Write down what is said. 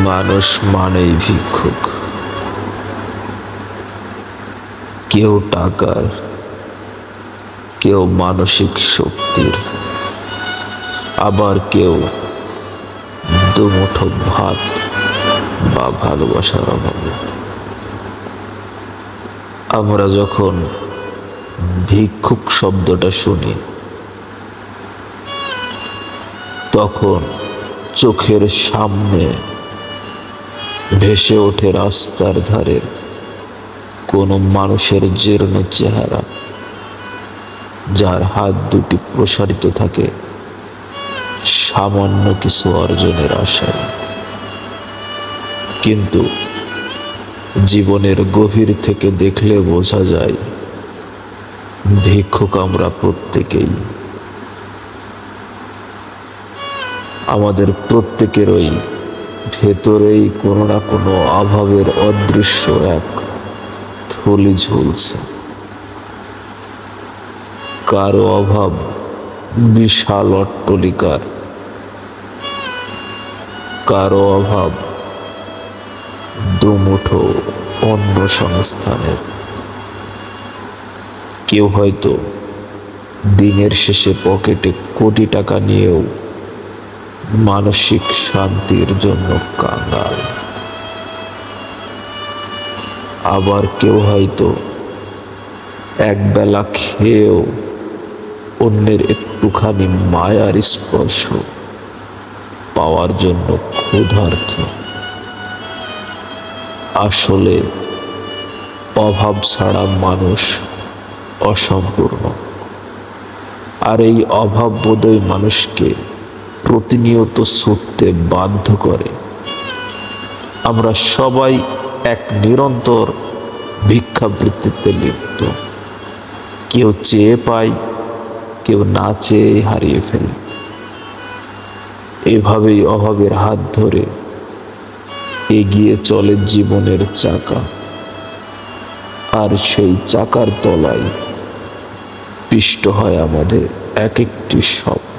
মানুষ মানেই ভিক্ষুক। কেউ টাকার, কেউ মানসিক শক্তির, আবার কেউ দুমুঠো ভাত বা ভালোবাসার অভাবে। আমরা যখন ভিক্ষুক শব্দটা শুনি, তখন চোখের সামনে ভেসে ওঠে রাস্তার ধারের কোনো মানুষের জীর্ণ চেহারা, যার হাত দুটি প্রসারিত থাকে সামান্য কিছু অর্জনের আশায়। কিন্তু জীবনের গভীর থেকে দেখলে বোঝা যায়, ভিক্ষুক আমরা প্রত্যেকেই। আমাদের প্রত্যেকেরই ভেতরেই কোনো না কোনো অভাবের অদৃশ্য এক থলি ঝুলছে। কারো অভাব বিশাল অট্টালিকার, কারো অভাব দুমুঠো অন্য সংস্থানের। কেউ হয়তো দিনের শেষে পকেটে কোটি টাকা নিয়েও মানসিক শান্তির জন্য কাঙাল। আবার কেউ হয়তো একবেলা খেয়েও অন্যের একটুখানি মায়ার স্পর্শ পাওয়ার জন্য ক্ষুধার্ত। আসলে অভাব ছাড়া মানুষ অসম্পূর্ণ, আর এই অভাব বোধই মানুষকে প্রতিনিয়ত ছুটতে বাধ্য করে। আমরা সবাই এক নিরন্তর ভিক্ষাবৃত্তিতে লিপ্ত। কেউ চেয়ে পায়, কেউ না চেয়ে হারিয়ে ফেলে। এভাবেই অভাবের হাত ধরে এগিয়ে চলে জীবনের চাকা, আর সেই চাকার তলায় পিষ্ট হয় আমাদের এক একটি স্বপ্ন।